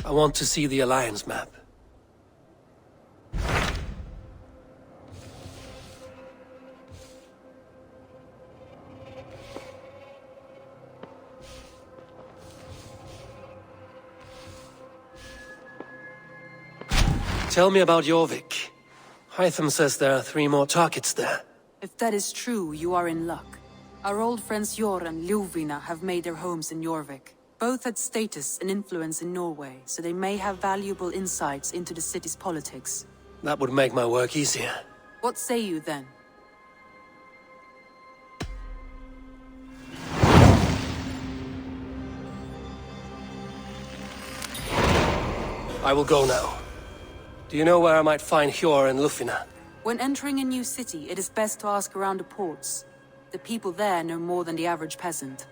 I want to see the Alliance map. Tell me about Jorvik. Hytham says there are 3 more targets there. If that is true, you are in luck. Our old friends Jor and Ljuvina have made their homes in Jorvik. Both had status and influence in Norway, so they may have valuable insights into the city's politics. That would make my work easier. What say you then? I will go now. Do you know where I might find Hjor and Ljuvina? When entering a new city, it is best to ask around the ports. The people there know more than the average peasant.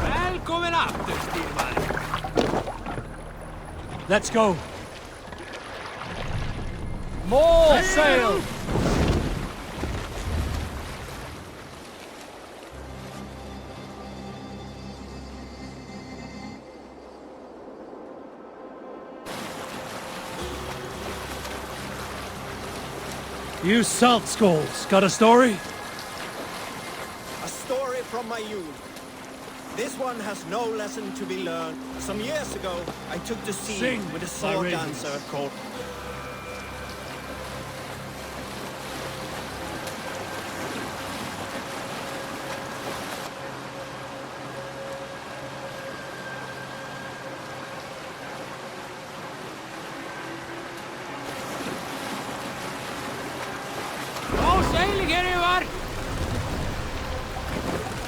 Välkommen efter, styrman! Let's go! More sail! You salt skulls, got a story? A story from my youth. This one has no lesson to be learned. Some years ago, I took to sea with a sword dancer called...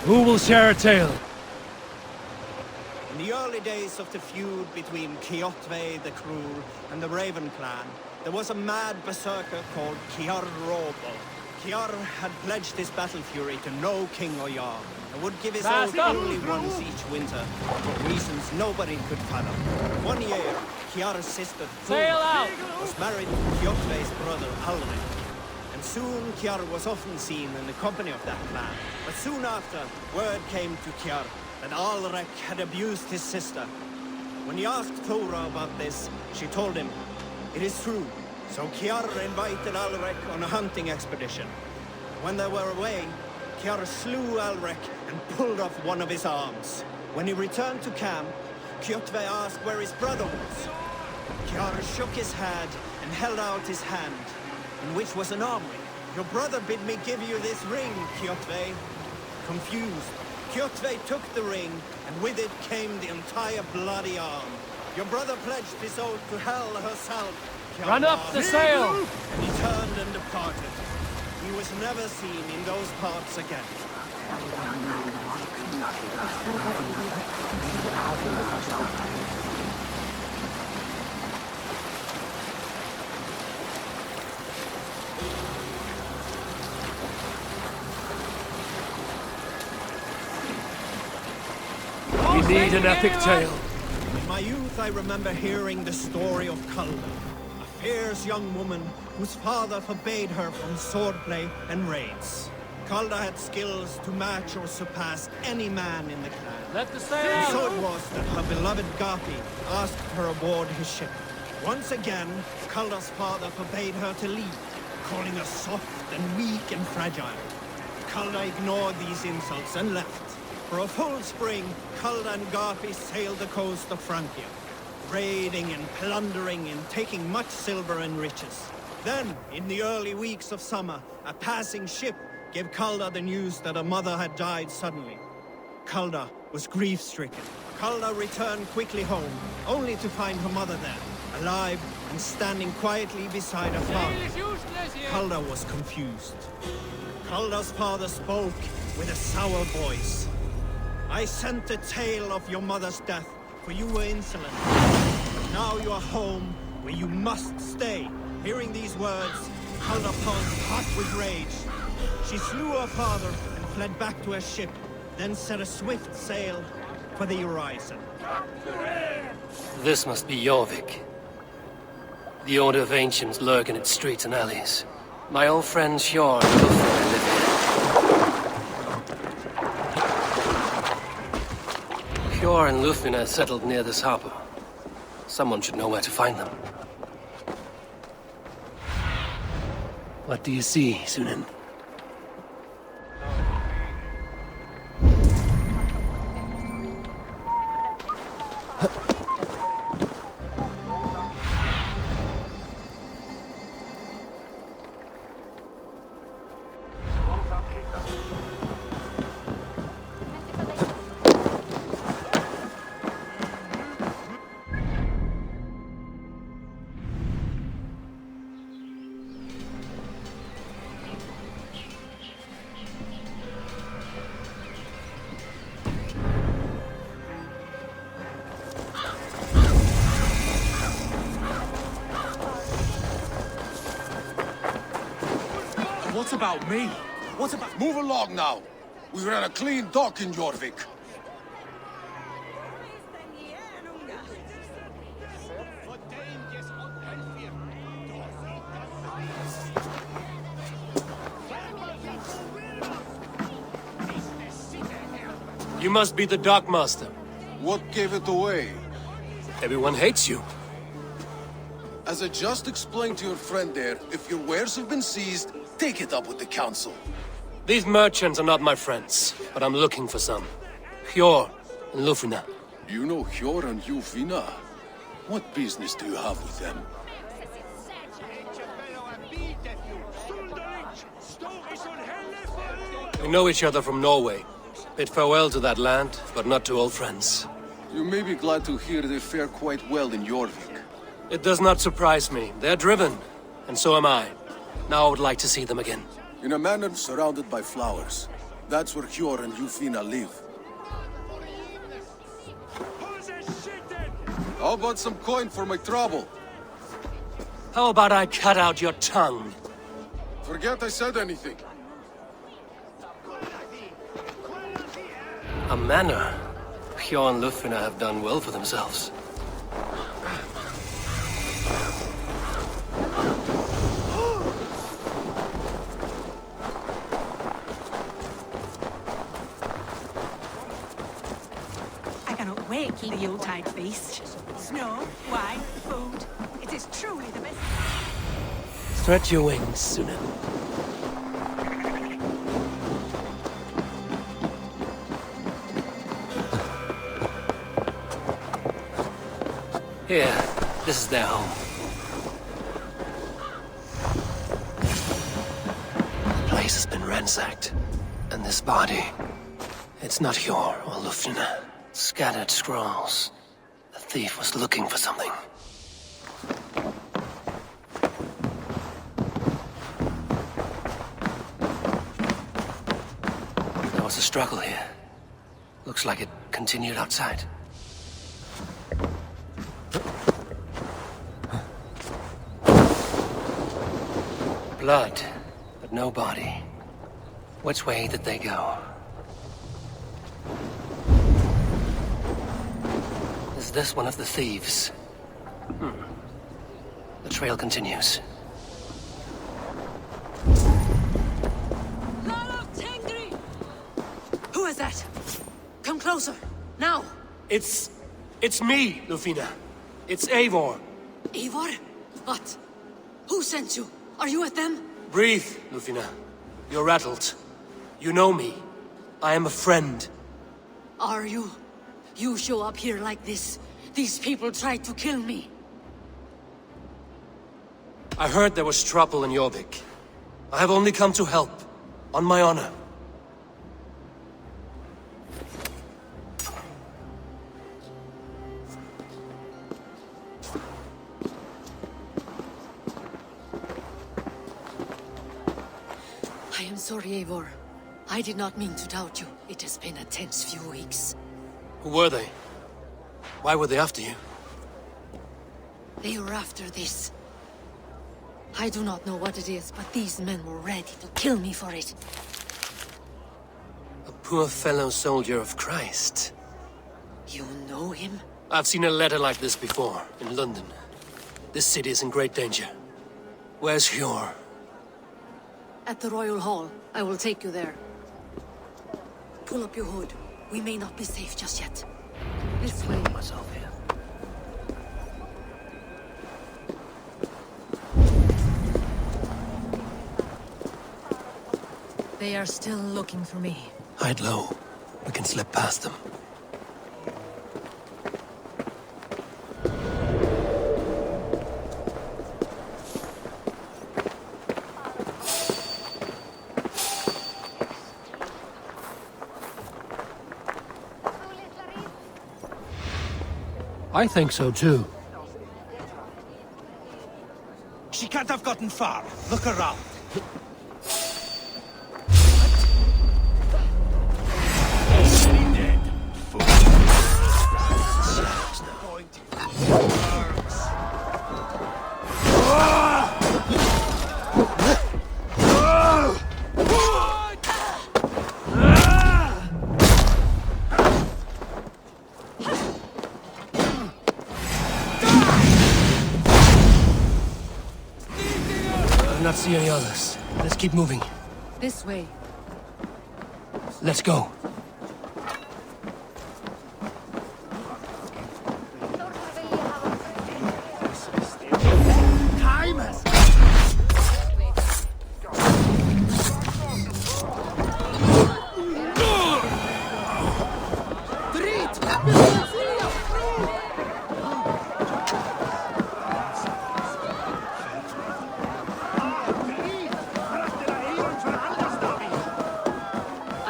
Who will share a tale? In the early days of the feud between Kjotve the Cruel and the Raven clan, there was a mad berserker called Kjar Robel. Kjar had pledged his battle fury to no king or jarl, and would give his oath only once each winter, for reasons nobody could fathom. One year, Kjar's sister Thor was married to Kjotve's brother Alrik. And soon Kjar was often seen in the company of that clan. But soon after, word came to Kjar that Alrik had abused his sister. When he asked Thora about this, she told him, "It is true." So Kjar invited Alrik on a hunting expedition. When they were away, Kjar slew Alrik and pulled off one of his arms. When he returned to camp, Kjotve asked where his brother was. Kjar shook his head and held out his hand, in which was an arm ring. "Your brother bid me give you this ring, Kjotve." Confused, Kjotve took the ring, and with it came the entire bloody arm. "Your brother pledged his oath to Hel herself." Run up the sail! And he turned and departed. He was never seen in those parts again. We need an epic tale. In my youth, I remember hearing the story of Kalda, a fierce young woman whose father forbade her from swordplay and raids. Kalda had skills to match or surpass any man in the clan. Let the And sail! so it was that her beloved Garpi asked her aboard his ship. Once again, Kalda's father forbade her to leave, calling her soft and weak and fragile. Kalda ignored these insults and left. For a full spring, Kalda and Garpi sailed the coast of Francia, raiding and plundering and taking much silver and riches. Then, in the early weeks of summer, a passing ship gave Kalda the news that her mother had died suddenly. Kalda was grief-stricken. Kalda returned quickly home, only to find her mother there, alive and standing quietly beside her father. Kalda was confused. Kalda's father spoke with a sour voice. I sent the tale of your mother's death, for you were insolent. But now you are home, where you must stay. Hearing these words, Kalda pulsed hot with rage. She slew her father and fled back to her ship, then set a swift sail for the horizon. This must be Jorvik. The Order of Ancients lurk in its streets and alleys. My old friends Hjor and Lufthor live here. Hjor and Lufthor settled near this harbor. Someone should know where to find them. What do you see, Sunan? What about me? What about... Move along now. We ran a clean dock in Jorvik. You must be the dockmaster. What gave it away? Everyone hates you. As I just explained to your friend there, if your wares have been seized, take it up with the council. These merchants are not my friends, but I'm looking for some. Hjor and Lufthor. You know Hjor and Lufthor? What business do you have with them? We know each other from Norway. Bid farewell to that land, but not to old friends. You may be glad to hear they fare quite well in Jorvik. It does not surprise me. They're driven, and so am I. Now I would like to see them again. In a manor surrounded by flowers. That's where Hjor and Lufthor live. How about some coin for my trouble? How about I cut out your tongue? Forget I said anything. A manor. Hjor and Lufthor have done well for themselves. I cannot wait for the Yuletide feast. Snow, wine, food. It is truly the best. Stretch your wings, Sunan. Here, this is their home. The place has been ransacked. And this body, it's not Hjor or Lufthor. Scattered scrolls. The thief was looking for something. There was a struggle here. Looks like it continued outside. Blood, but no body. Which way did they go? Is this one of the thieves? The trail continues. Lord of closer. Now! It's me, Lufina. It's Eivor. Eivor? What? Who sent you? Are you with them? Breathe, Lufina. You're rattled. You know me. I am a friend. Are you? You show up here like this. These people tried to kill me. I heard there was trouble in Jorvik. I have only come to help. On my honor. I am sorry, Eivor. I did not mean to doubt you. It has been a tense few weeks. Who were they? Why were they after you? They were after this. I do not know what it is, but these men were ready to kill me for it. A poor fellow soldier of Christ. You know him? I've seen a letter like this before, in London. This city is in great danger. Where's Hjor? At the Royal Hall. I will take you there. Pull up your hood. We may not be safe just yet. This way. Myself here. They are still looking for me. Hide low. We can slip past them. I think so too. She can't have gotten far. Look around. I do not see any others. Let's keep moving. This way. Let's go.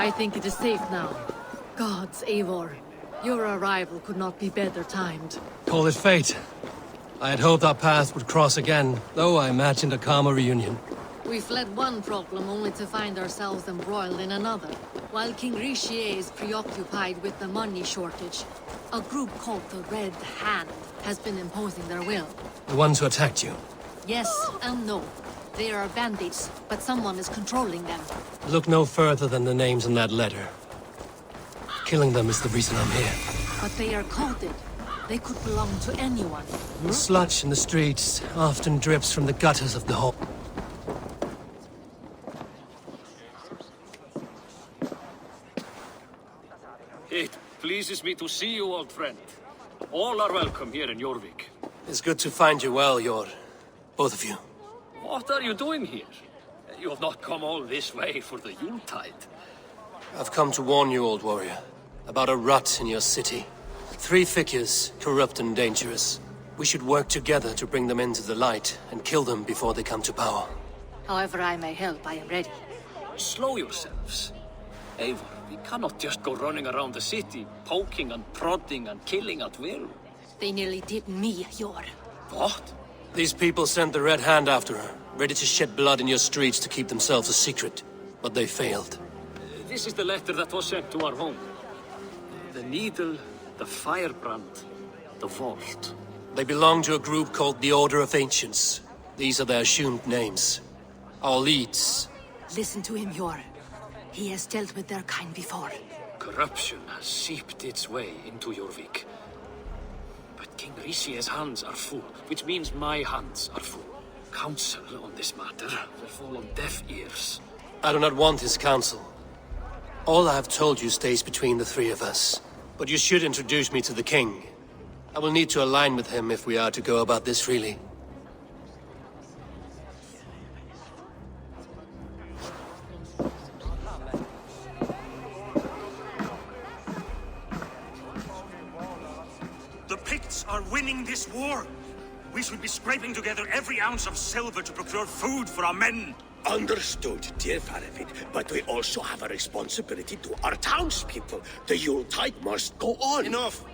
I think it is safe now. Gods, Eivor. Your arrival could not be better timed. Call it fate. I had hoped our paths would cross again, though I imagined a calmer reunion. We fled one problem only to find ourselves embroiled in another. While King Richier is preoccupied with the money shortage, a group called the Red Hand has been imposing their will. The ones who attacked you. Yes and no. They are bandits, but someone is controlling them. Look no further than the names in that letter. Killing them is the reason I'm here. But they are coded. They could belong to anyone. The sludge in the streets often drips from the gutters of the hall. It pleases me to see you, old friend. All are welcome here in Jorvik. It's good to find you well, Jor. Both of you. What are you doing here? You have not come all this way for the Yuletide. I've come to warn you, old warrior, about a rot in your city. 3 figures, corrupt and dangerous. We should work together to bring them into the light and kill them before they come to power. However I may help, I am ready. Slow yourselves. Eivor, we cannot just go running around the city, poking and prodding and killing at will. They nearly did me, Jor. What? These people sent the Red Hand after her, ready to shed blood in your streets to keep themselves a secret. But they failed. This is the letter that was sent to our home. The needle, the firebrand, the vault. They belong to a group called the Order of Ancients. These are their assumed names. Our leads. Listen to him, Jor. He has dealt with their kind before. Corruption has seeped its way into Jorvik. But King Richier's hands are full, which means my hands are full. Counsel on this matter will fall on deaf ears. I do not want his counsel. All I have told you stays between the 3 of us. But you should introduce me to the king. I will need to align with him if we are to go about this freely. The Picts are winning this war. We should be scraping together every ounce of silver to procure food for our men. Understood, dear Faravid, but we also have a responsibility to our townspeople. The Yuletide must go on. Enough!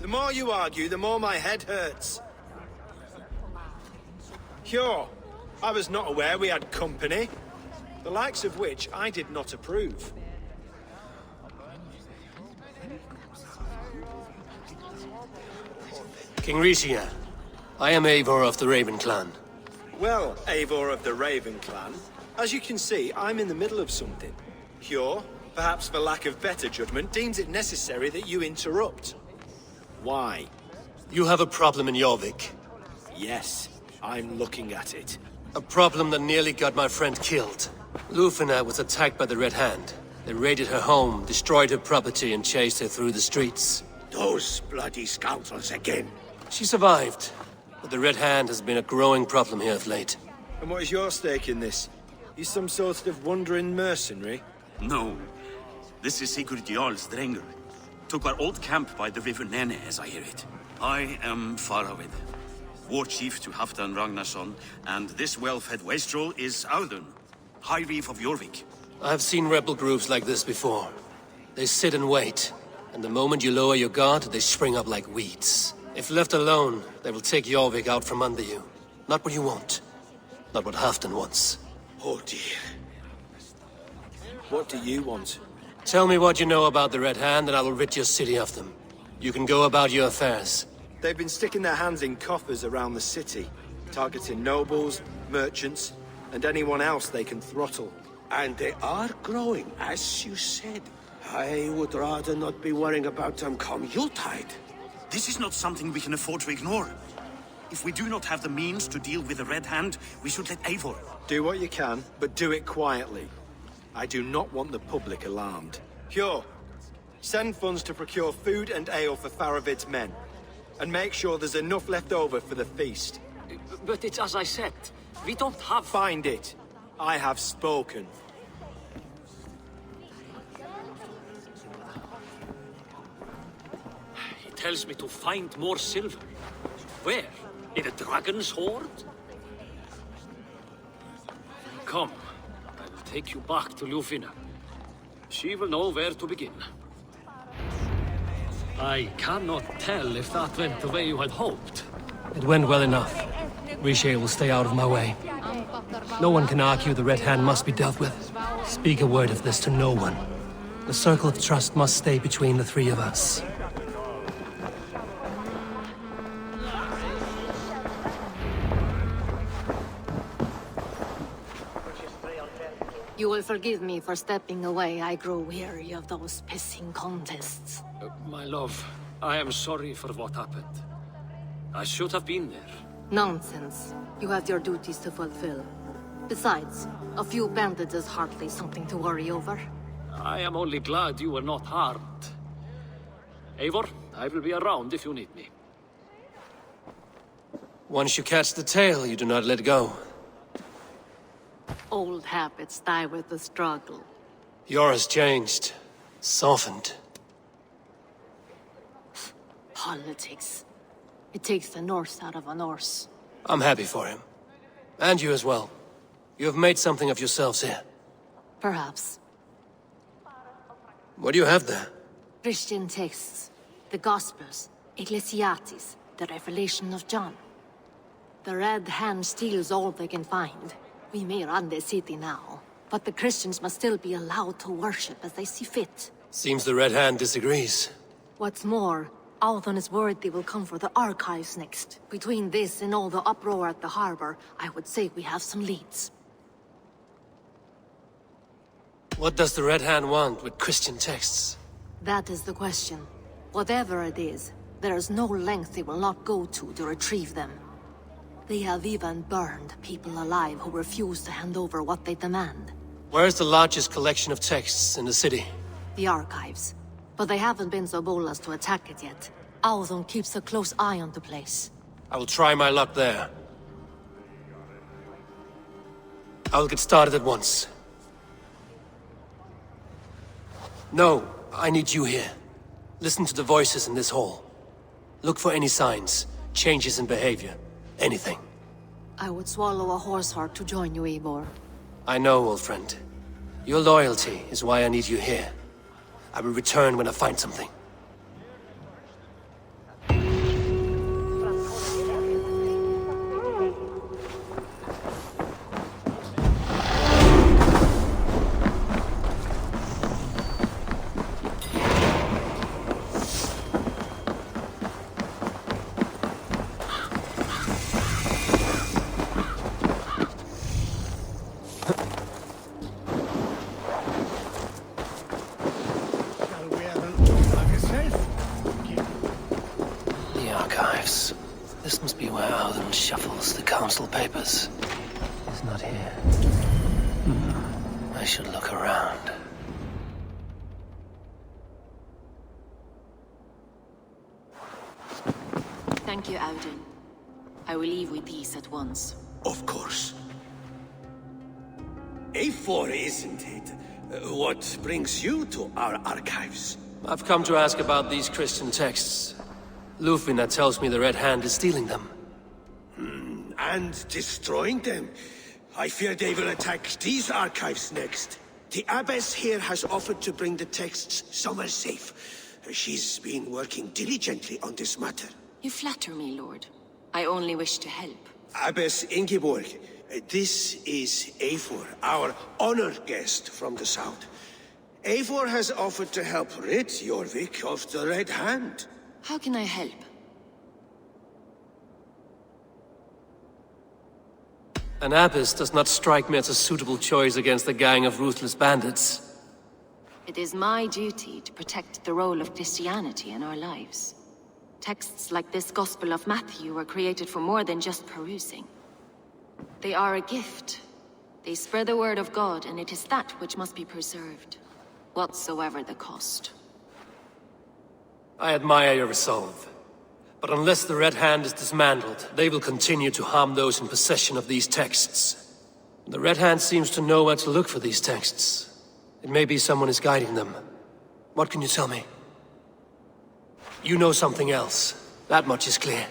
The more you argue, the more my head hurts. Sure, I was not aware we had company, the likes of which I did not approve. King Risia, I am Eivor of the Raven clan. Well, Eivor of the Raven clan, as you can see, I'm in the middle of something. Hjor, perhaps for lack of better judgment, deems it necessary that you interrupt. Why? You have a problem in Jorvik. Yes, I'm looking at it. A problem that nearly got my friend killed. Lufina was attacked by the Red Hand. They raided her home, destroyed her property, and chased her through the streets. Those bloody scoundrels again. She survived, but the Red Hand has been a growing problem here of late. And what is your stake in this? You some sort of wandering mercenary? No. This is Sigurd Jarl's Drenger. Took our old camp by the river Nene, as I hear it. I am Faravid, war chief to Halfdan Ragnarsson, and this well-fed wastrel is Audun, High Reeve of Jorvik. I have seen rebel groups like this before. They sit and wait, and the moment you lower your guard, they spring up like weeds. If left alone, they will take Jorvik out from under you. Not what you want. Not what Halfdan wants. Oh dear. What do you want? Tell me what you know about the Red Hand, and I will rid your city of them. You can go about your affairs. They've been sticking their hands in coffers around the city, targeting nobles, merchants, and anyone else they can throttle. And they are growing, as you said. I would rather not be worrying about them come Yuletide. This is not something we can afford to ignore. If we do not have the means to deal with the Red Hand, we should let Eivor. Do what you can, but do it quietly. I do not want the public alarmed. Hjor, send funds to procure food and ale for Faravid's men. And make sure there's enough left over for the feast. But it's as I said, we don't have... Find it. I have spoken. He tells me to find more silver. Where? In a dragon's hoard? Come, I will take you back to Lufina. She will know where to begin. I cannot tell if that went the way you had hoped. It went well enough. Risia will stay out of my way. No one can argue the Red Hand must be dealt with. Speak a word of this to no one. The circle of trust must stay between the three of us. You will forgive me for stepping away. I grow weary of those pissing contests. My love, I am sorry for what happened. I should have been there. Nonsense. You have your duties to fulfill. Besides, a few bandits is hardly something to worry over. I am only glad you were not harmed. Eivor, I will be around if you need me. Once you catch the tail, you do not let go. Old habits die with the struggle. Yours changed. Softened. Politics. It takes the Norse out of a Norse. I'm happy for him. And you as well. You have made something of yourselves here. Perhaps. What do you have there? Christian texts. The Gospels. Ecclesiastes. The Revelation of John. The Red Hand steals all they can find. We may run the city now, but the Christians must still be allowed to worship as they see fit. Seems the Red Hand disagrees. What's more, Althon is worried they will come for the archives next. Between this and all the uproar at the harbor, I would say we have some leads. What does the Red Hand want with Christian texts? That is the question. Whatever it is, there is no length they will not go to retrieve them. They have even burned people alive who refuse to hand over what they demand. Where is the largest collection of texts in the city? The archives. But they haven't been so bold as to attack it yet. Audun keeps a close eye on the place. I will try my luck there. I will get started at once. No, I need you here. Listen to the voices in this hall. Look for any signs, changes in behavior, anything. I would swallow a horse heart to join you, Eivor. I know, old friend. Your loyalty is why I need you here. I will return when I find something. This must be where Audun shuffles the council papers. He's not here. I should look around. Thank you, Audun. I will leave with these at once. Of course. Eivor, isn't it? What brings you to our archives? I've come to ask about these Christian texts. Lufina tells me the Red Hand is stealing them. And destroying them. I fear they will attack these archives next. The Abbess here has offered to bring the texts somewhere safe. She's been working diligently on this matter. You flatter me, Lord. I only wish to help. Abbess Ingeborg, this is Eivor, our honored guest from the south. Eivor has offered to help rid Jorvik of the Red Hand. How can I help? An abbess does not strike me as a suitable choice against a gang of ruthless bandits. It is my duty to protect the role of Christianity in our lives. Texts like this Gospel of Matthew were created for more than just perusing. They are a gift. They spread the word of God, and it is that which must be preserved, whatsoever the cost. I admire your resolve. But unless the Red Hand is dismantled, they will continue to harm those in possession of these texts. The Red Hand seems to know where to look for these texts. It may be someone is guiding them. What can you tell me? You know something else. That much is clear.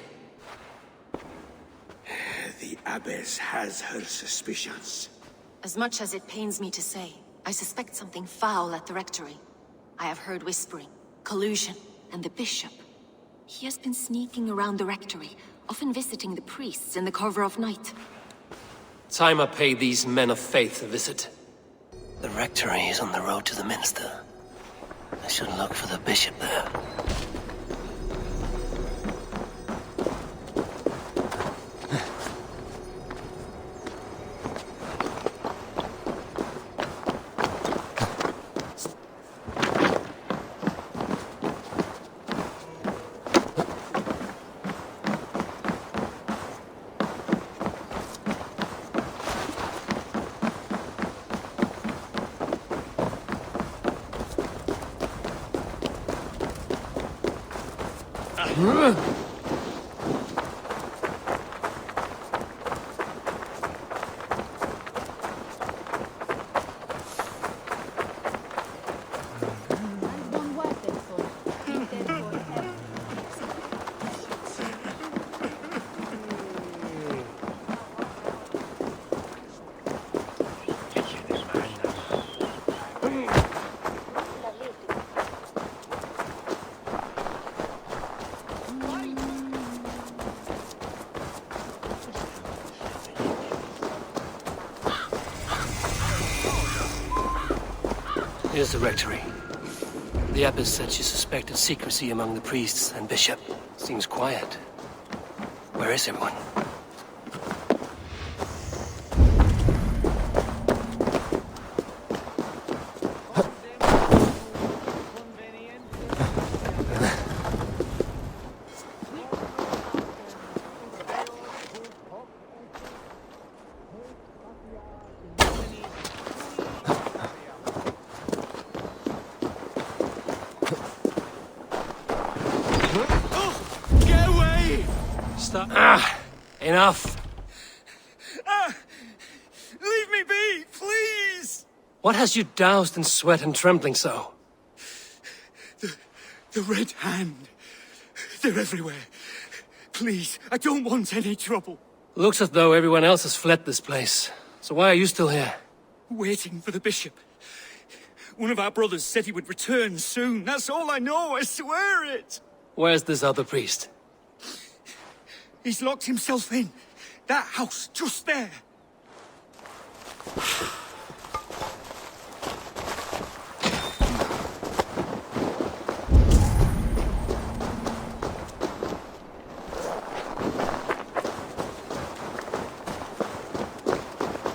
The Abbess has her suspicions. As much as it pains me to say, I suspect something foul at the rectory. I have heard whispering, collusion, and the bishop. He has been sneaking around the rectory, often visiting the priests in the cover of night. Time I pay these men of faith a visit. The rectory is on the road to the minster. I should look for the bishop there. Here's the rectory. The abbess said she suspected secrecy among the priests and bishop. Seems quiet. Where is everyone? Master. Ah! Enough! Leave me be, please! What has you doused in sweat and trembling so? The Red Hand. They're everywhere. Please, I don't want any trouble. Looks as though everyone else has fled this place. So why are you still here? Waiting for the bishop. One of our brothers said he would return soon. That's all I know, I swear it! Where's this other priest? He's locked himself in. That house, just there.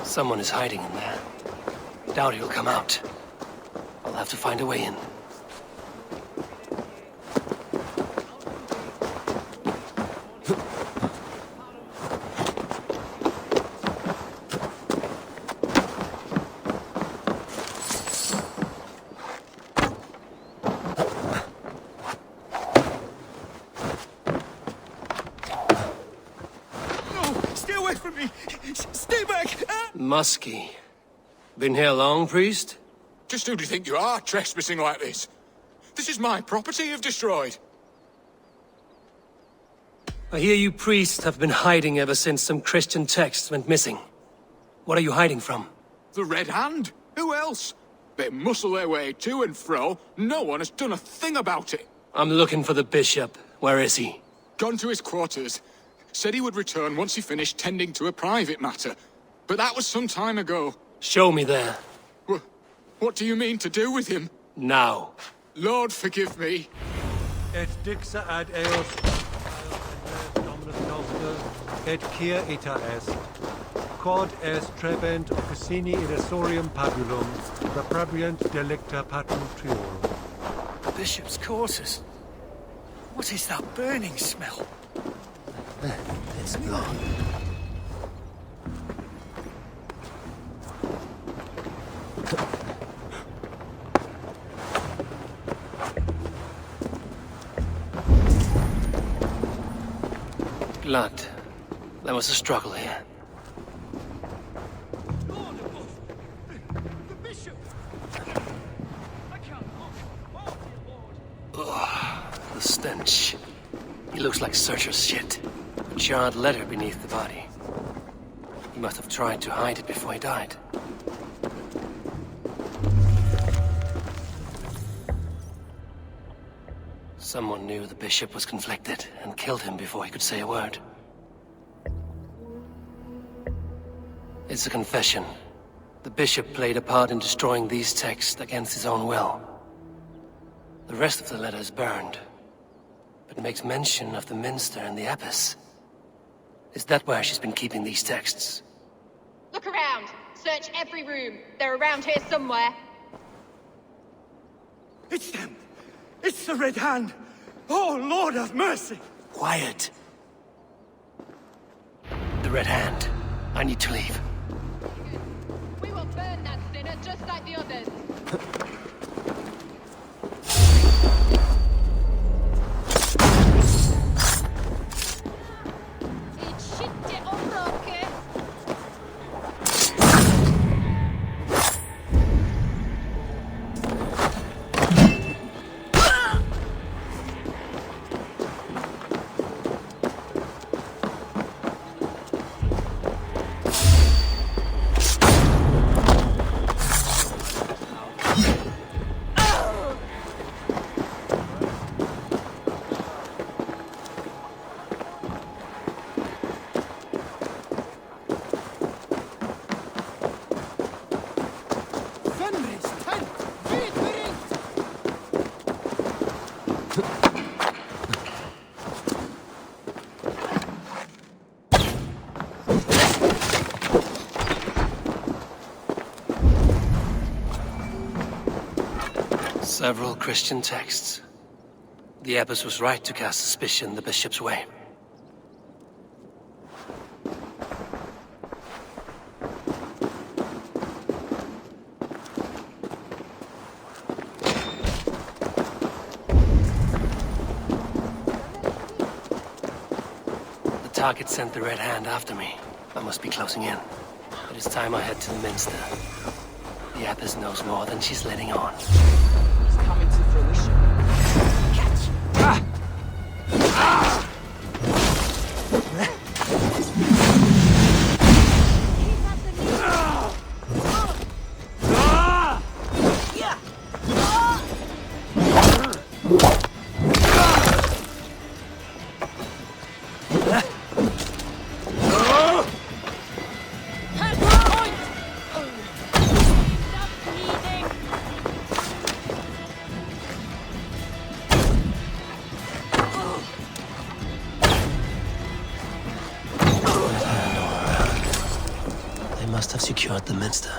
Someone is hiding in there. Doubt he'll come out. I'll have to find a way in. Muskie. Been here long, priest? Just who do you think you are, trespassing like this? This is my property you've destroyed. I hear you priests have been hiding ever since some Christian texts went missing. What are you hiding from? The Red Hand? Who else? They muscle their way to and fro. No one has done a thing about it. I'm looking for the bishop. Where is he? Gone to his quarters. Said he would return once he finished tending to a private matter. But that was some time ago. Show me there. What do you mean to do with him? Now. Lord, forgive me. Et dixa ad eos Dominus noster, et cia ita est. Quod est trebent officini irresorium pabulum, reprabriant delicta patrum triorum. The bishop's quarters. What is that burning smell? It's blood. Blood. There was a struggle here. The bishop! I can't look. Ugh, the stench. He looks like Searcher's shit. A charred letter beneath the body. He must have tried to hide it before he died. Someone knew the bishop was conflicted and killed him before he could say a word. It's a confession. The bishop played a part in destroying these texts against his own will. The rest of the letter is burned, but makes mention of the minster and the abbess. Is that where she's been keeping these texts? Look around. Search every room. They're around here somewhere. It's them! It's the Red Hand! Oh, Lord have mercy! Quiet. The Red Hand. I need to leave. We will burn that sinner just like the others. Several Christian texts. The abbess was right to cast suspicion the bishop's way. The The target sent the Red Hand after me. I must be closing in. It is time I head to the Minster. The Abbess knows more than she's letting on. It's coming to fruition. Catch! Ah! Ah! Must have secured the Minster.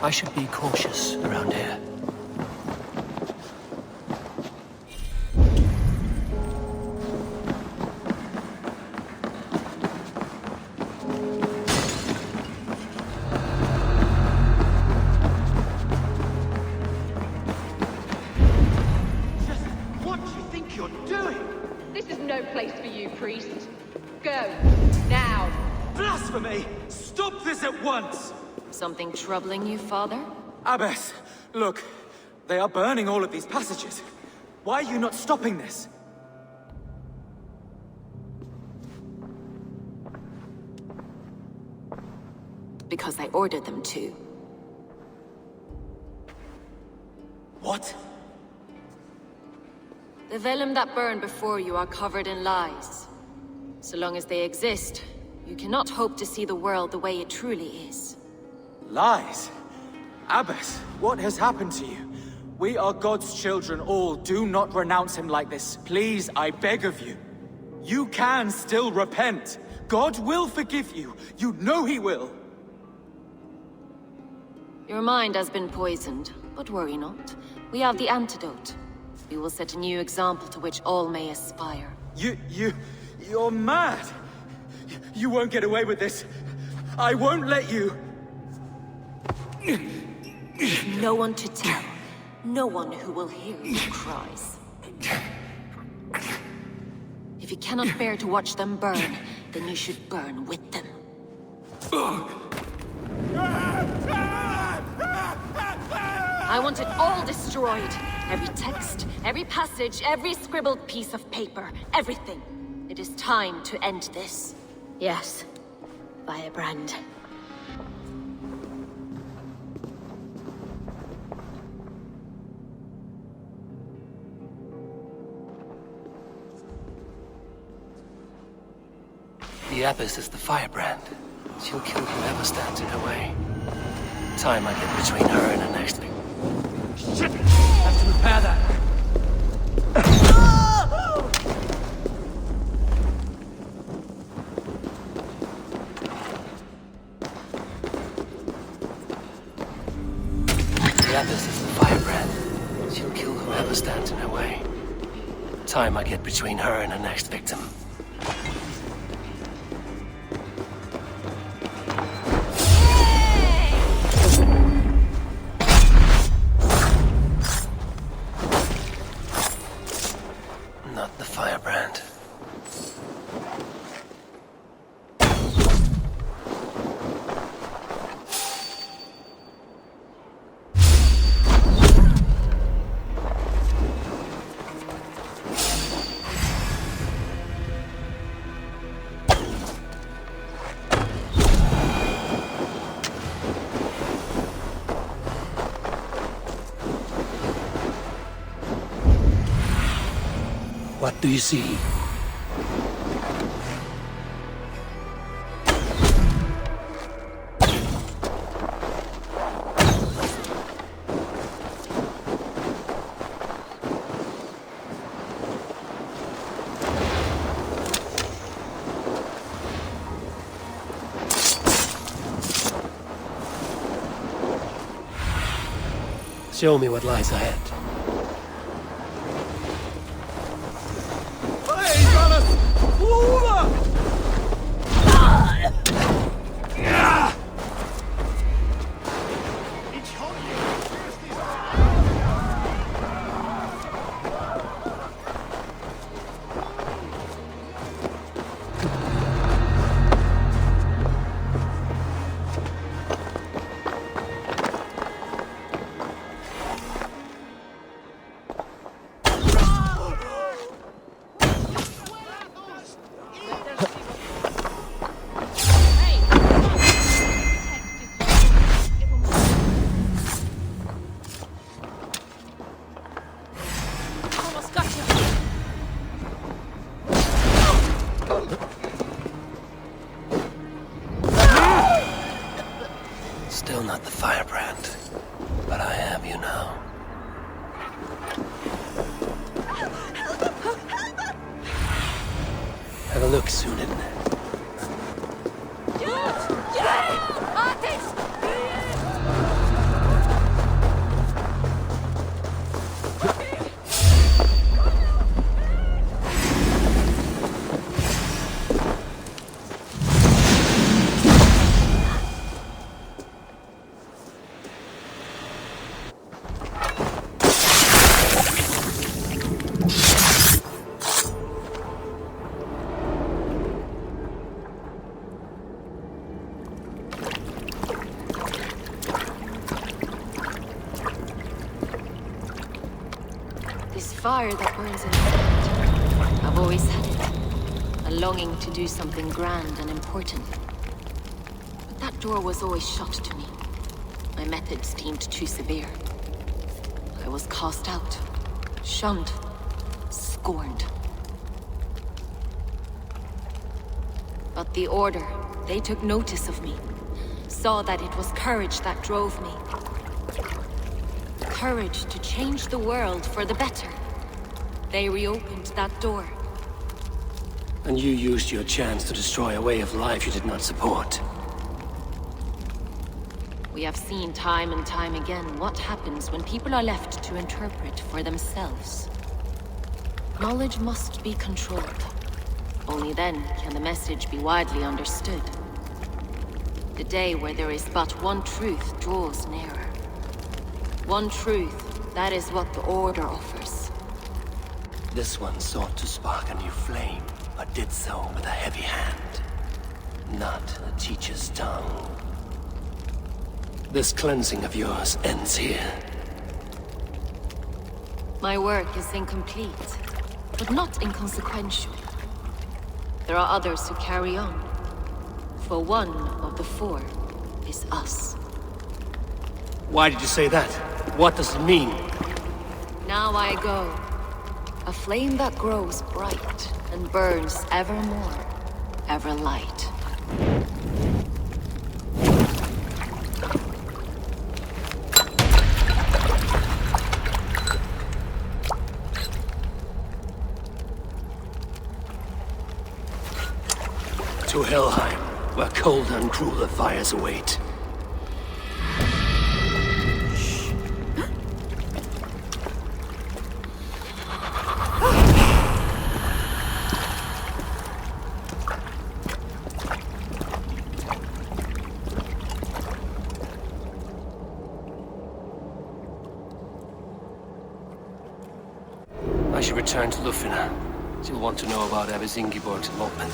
I should be cautious around here. What do you think you're doing? This is no place for you, priest. Go, now. Blasphemy! Stop this at once! Something troubling you, Father? Abbess, look. They are burning all of these passages. Why are you not stopping this? Because I ordered them to. What? The vellum that burn before you are covered in lies. So long as they exist, you cannot hope to see the world the way it truly is. Lies? Abbess, what has happened to you? We are God's children all. Do not renounce him like this. Please, I beg of you. You can still repent. God will forgive you. You know he will. Your mind has been poisoned, but worry not. We have the antidote. We will set a new example to which all may aspire. You're mad. You won't get away with this. I won't let you. No one to tell. No one who will hear your cries. If you cannot bear to watch them burn, then you should burn with them. I want it all destroyed. Every text, every passage, every scribbled piece of paper, everything. It is time to end this. Yes, Firebrand. The Abbess is the Firebrand. She'll kill whoever stands in her way. Time I get between her and her next thing. Shit! Have to repair that. The Abbess is the Firebrand. She'll kill whoever stands in her way. Time I get between her and her next victim. Not the Firebrand. What do you see? Show me what lies ahead. Still not the Firebrand, but I have you now. Have a look, Sunan. Fire that burns in my heart. I've always had it. A longing to do something grand and important. But that door was always shut to me. My methods deemed too severe. I was cast out, shunned, scorned. But the Order, they took notice of me. Saw that it was courage that drove me. Courage to change the world for the better. They reopened that door. And you used your chance to destroy a way of life you did not support. We have seen time and time again what happens when people are left to interpret for themselves. Knowledge must be controlled. Only then can the message be widely understood. The day where there is but one truth draws nearer. One truth, that is what the Order offers. This one sought to spark a new flame, but did so with a heavy hand. Not a teacher's tongue. This cleansing of yours ends here. My work is incomplete, but not inconsequential. There are others who carry on. For one of the four is us. Why did you say that? What does it mean? Now I go. A flame that grows bright and burns ever more, ever light. To Helheim, where colder and crueler fires await. I should return to Lufina. She'll want to know about Abbess Ingeborg's elopement.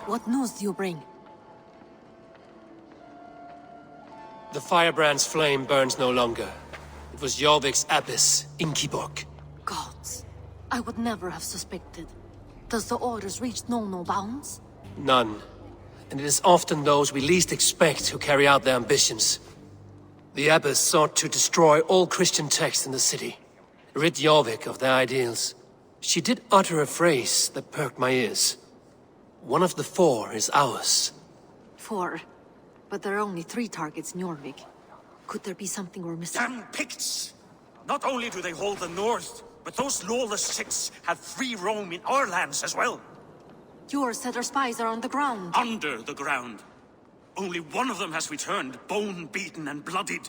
What news do you bring? The firebrand's flame burns no longer. It was Jorvik's abbess, Ingeborg. Gods, I would never have suspected. Does the orders reach no bounds? None. And it is often those we least expect who carry out their ambitions. The abbess sought to destroy all Christian texts in the city, rid Jorvik of their ideals. She did utter a phrase that perked my ears. One of the four is ours. 4. But there are only 3 targets in Jorvik. Could there be something we're missing? Damn Picts! Not only do they hold the north, but those lawless shits have free roam in our lands as well. Yours said our spies are on the ground. Under the ground. Only one of them has returned, bone-beaten and bloodied.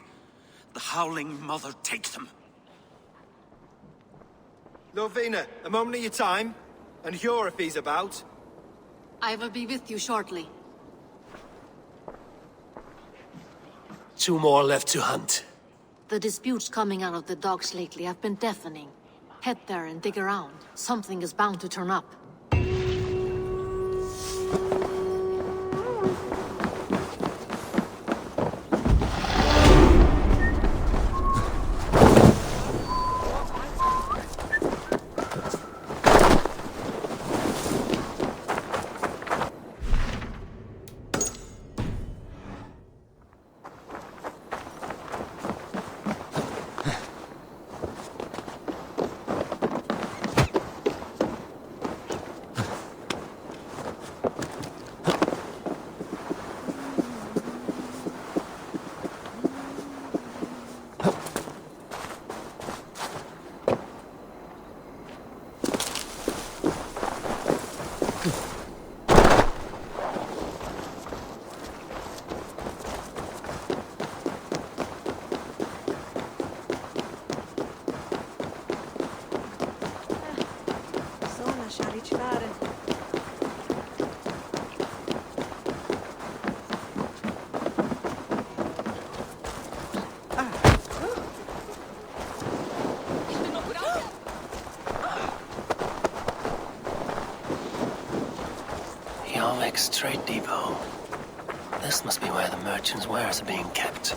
The Howling Mother take them. Lovina, a moment of your time. And Hjor if he's about. I will be with you shortly. 2 more left to hunt. The disputes coming out of the docks lately have been deafening. Head there and dig around. Something is bound to turn up. Jorvik's trade depot. This must be where the merchants' wares are being kept.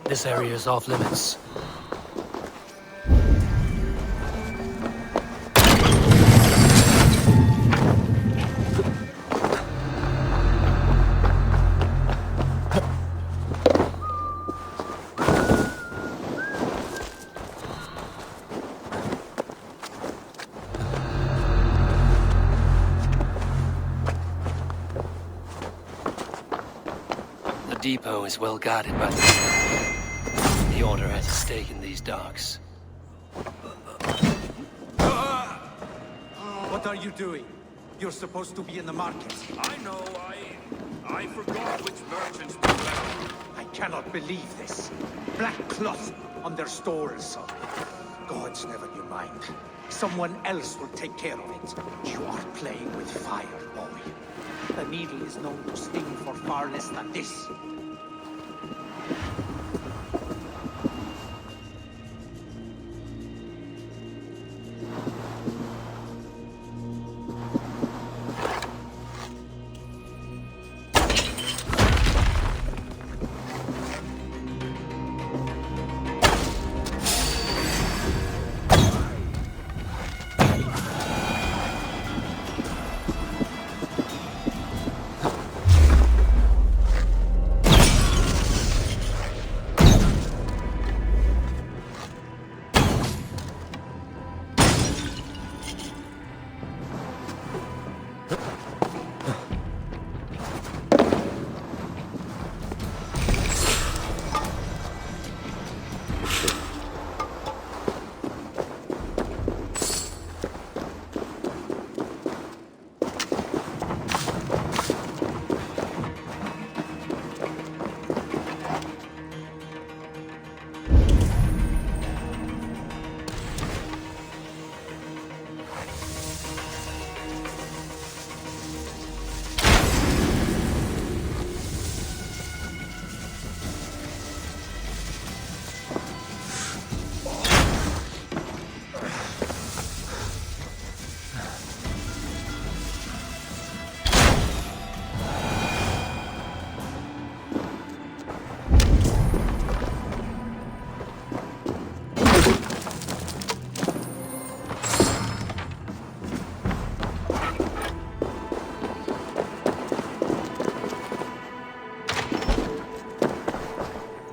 This area is off limits. The depot is well guarded by the Order has a stake in these docks. What are you doing? You're supposed to be in the market. I know, I forgot which merchants to left. I cannot believe this. Black cloth on their stalls. Gods, never you mind. Someone else will take care of it. You are playing with fire, boy. The needle is known to sting for far less than this.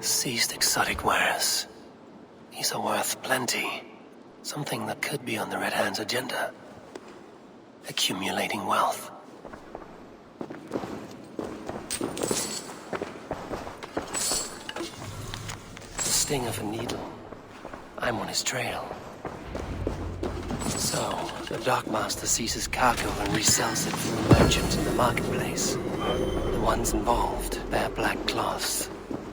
Seized exotic wares. These are worth plenty. Something that could be on the Red Hand's agenda. Accumulating wealth. The sting of a needle. I'm on his trail. So, the dockmaster seizes cargo and resells it from the merchants in the marketplace. The ones involved bear black cloths.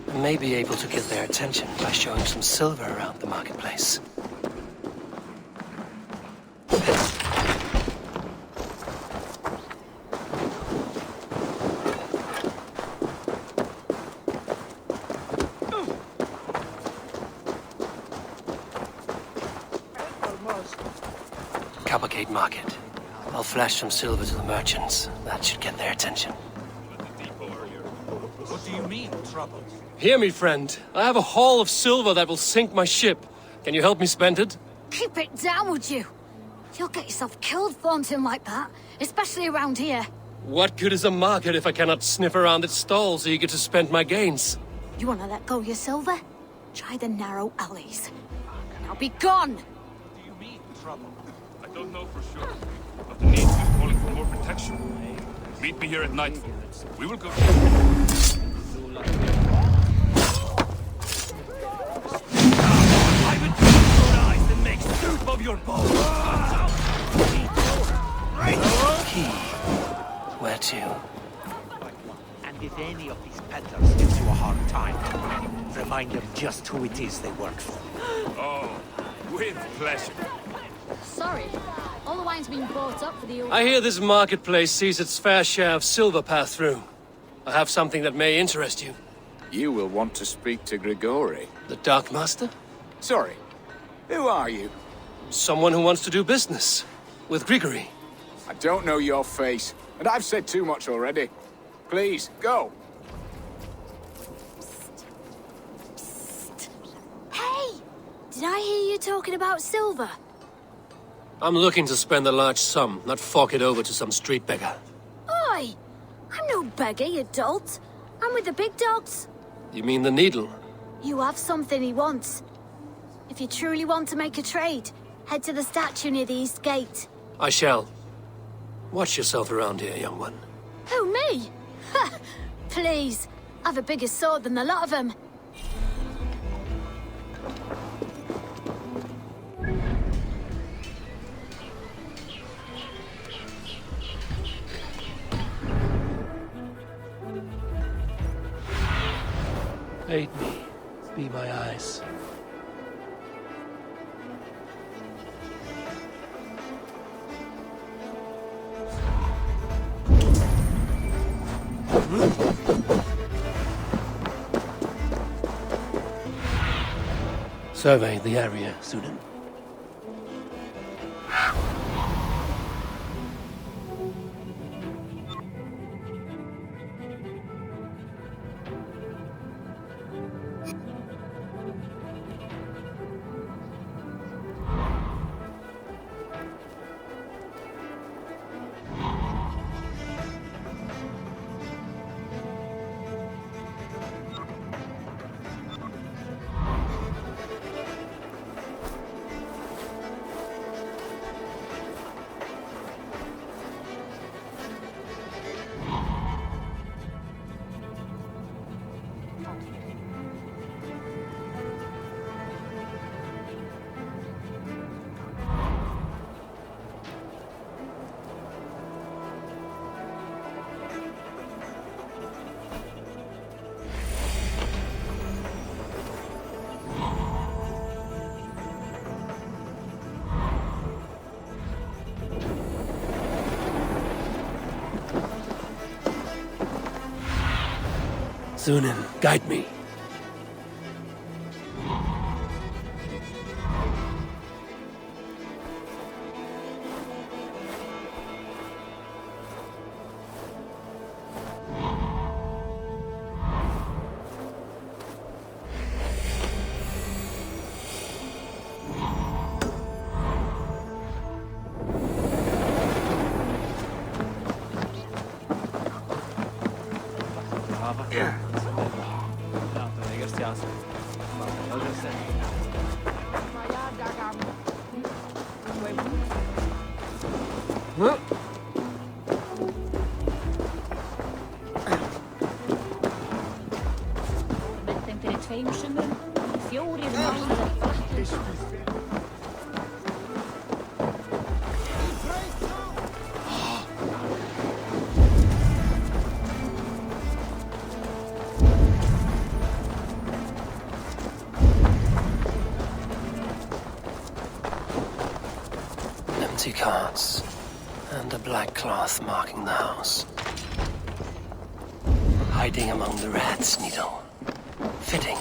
I may be able to get their attention by showing some silver around the marketplace. Coppergate Market. I'll flash some silver to the merchants. That should get their attention. What do you mean, trouble? Hear me, friend. I have a haul of silver that will sink my ship. Can you help me spend it? Keep it down, would you? You'll get yourself killed flaunting like that, especially around here. What good is a market if I cannot sniff around its stalls eager to spend my gains? You want to let go your silver? Try the narrow alleys. Now be gone! What do you mean, trouble? I don't know for sure, but the Needs is calling for more protection. Meet me here at nightfall. We will go. I would take your eyes and make soup of your bones! Key. Where to? And if any of these peddlers gives you a hard time, remind them just who it is they work for. Oh, with pleasure. Sorry, all the wine's been bought up for the... I hear this marketplace sees its fair share of silver pass through. I have something that may interest you. You will want to speak to Grigori. The Dark Master? Sorry, who are you? Someone who wants to do business. With Grigori. I don't know your face, and I've said too much already. Please, go. Hey! Did I hear you talking about silver? I'm looking to spend a large sum, not fork it over to some street beggar. Oi! I'm no beggar, you dolt. I'm with the big dogs. You mean the needle? You have something he wants. If you truly want to make a trade, head to the statue near the east gate. I shall. Watch yourself around here, young one. Who, me? Ha! Please, I've a bigger sword than the lot of them. Aid me. Be my eyes. Survey the area, Sunan. Sunan, guide me. Empty carts, and a black cloth marking the house. Hiding among the rat's needle. Fitting.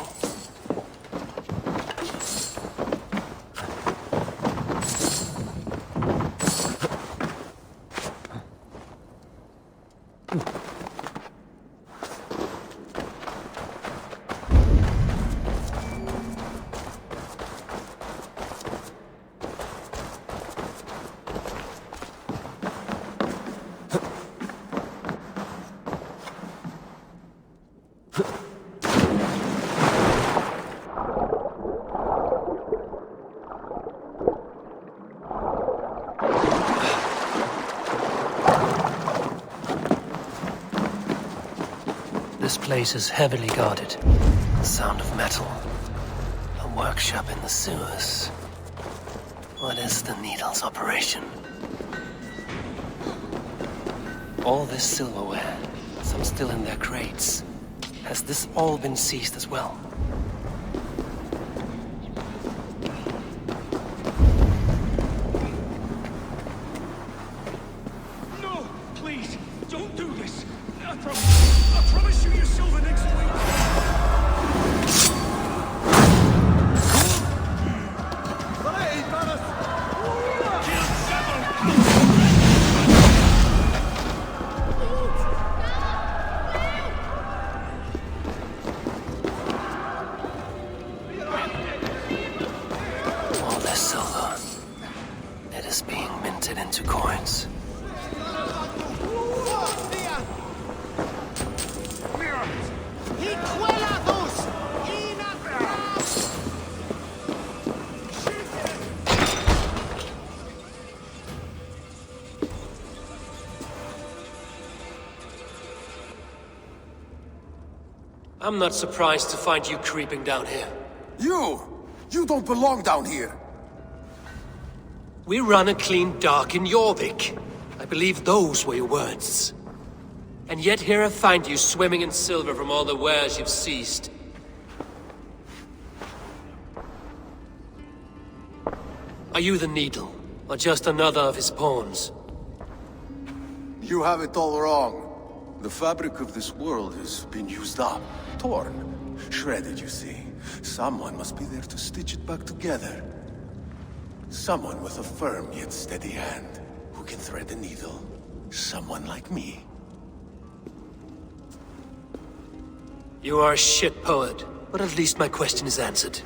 This place is heavily guarded. The sound of metal. A workshop in the sewers. What is the needle's operation? All this silverware, some still in their crates. Has this all been seized as well? No! Please! Don't do this! I promise you your silver next week! sent it into coins. I'm not surprised to find you creeping down here. You don't belong down here! We run a clean dock in Jorvik. I believe those were your words. And yet here I find you swimming in silver from all the wares you've seized. Are you the Needle, or just another of his pawns? You have it all wrong. The fabric of this world has been used up, torn, shredded, you see. Someone must be there to stitch it back together. Someone with a firm yet steady hand, who can thread the needle. Someone like me. You are a shit poet, but at least my question is answered.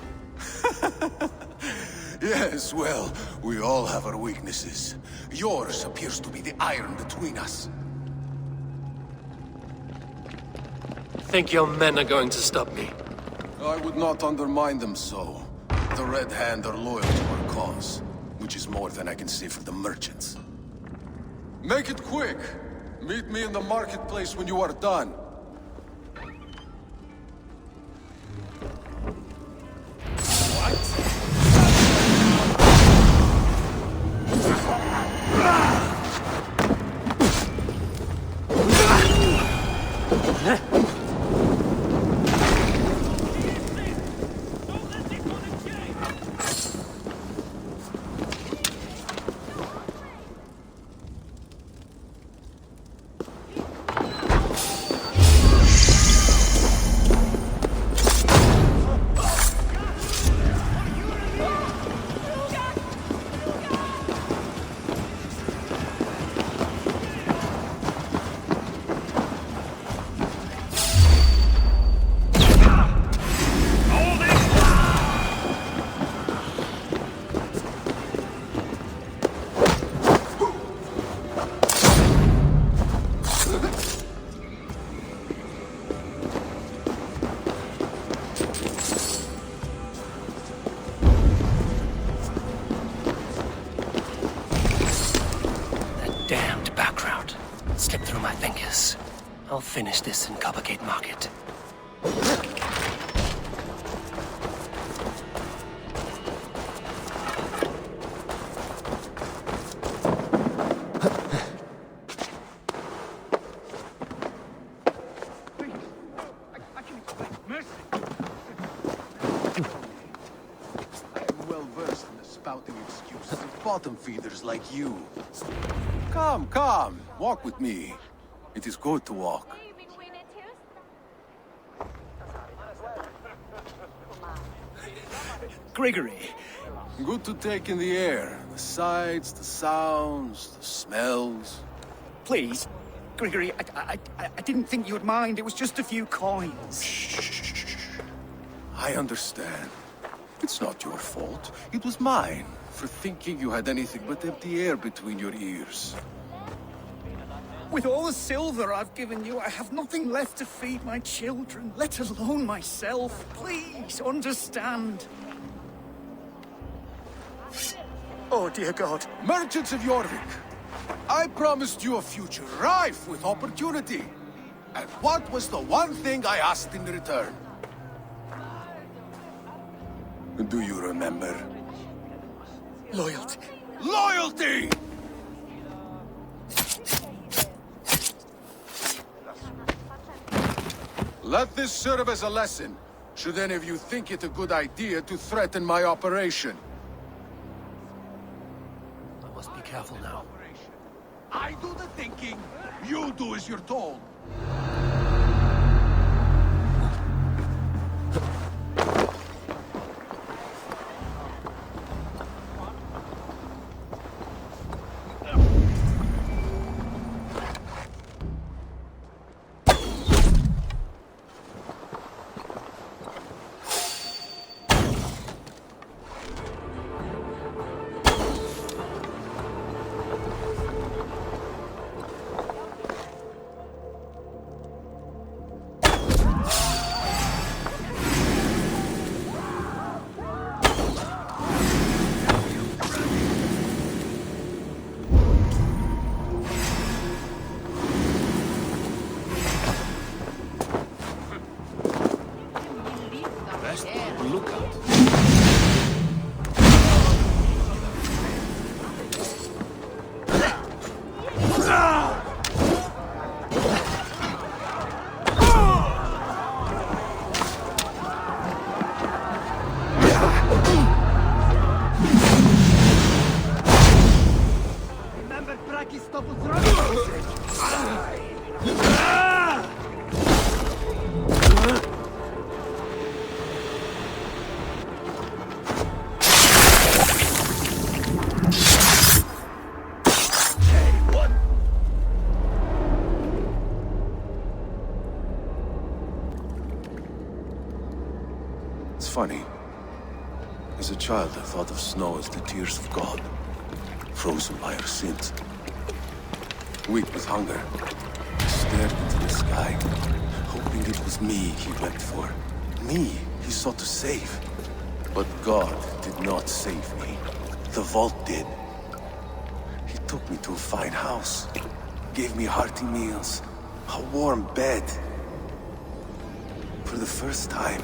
Yes, well, we all have our weaknesses. Yours appears to be the iron between us. Think your men are going to stop me? I would not undermine them so. The Red Hand are loyal to our cause, which is more than I can say for the merchants. Make it quick! Meet me in the marketplace when you are done. I'll finish this in Coppergate Market. Bottom feeders like you. Come, come, walk with me. It is good to walk. Gregory. Good to take in the air. The sights, the sounds, the smells. Please, Gregory, I didn't think you would mind. It was just a few coins. Shh. I understand. It's not your fault. It was mine. For thinking you had anything but empty air between your ears. With all the silver I've given you, I have nothing left to feed my children, let alone myself. Please, understand. Oh, dear God. Merchants of Jorvik, I promised you a future rife with opportunity. And what was the one thing I asked in return? Do you remember? Loyalty. Loyalty! Let this serve as a lesson, should any of you think it a good idea to threaten my operation. I must be careful now. I do the thinking, you do as you're told. It's funny. As a child, I thought of snow as the tears of God, frozen by our sins. Weak with hunger, I stared into the sky, hoping it was me he wept for. Me he sought to save. But God did not save me. The vault did. He took me to a fine house, gave me hearty meals, a warm bed. For the first time,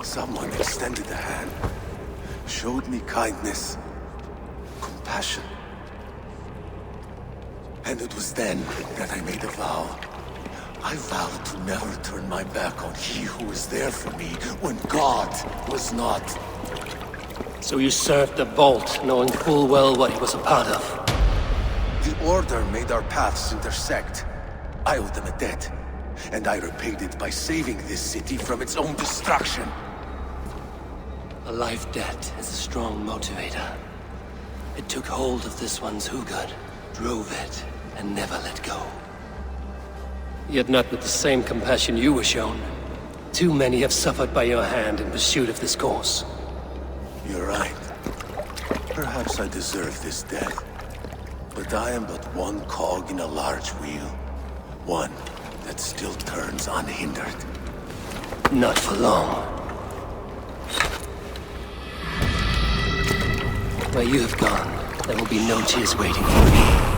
someone extended a hand, showed me kindness, compassion. And it was then that I made a vow. I vowed to never turn my back on he who was there for me when God was not. So you served the Vault, knowing full well what he was a part of. The Order made our paths intersect. I owed them a debt, and I repaid it by saving this city from its own destruction. A life debt is a strong motivator. It took hold of this one's Hugad, drove it, and never let go. Yet not with the same compassion you were shown. Too many have suffered by your hand in pursuit of this cause. You're right. Perhaps I deserve this death. But I am but one cog in a large wheel. One that still turns unhindered. Not for long. Where you have gone, there will be no tears waiting for me.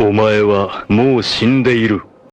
お前はもう死んでいる。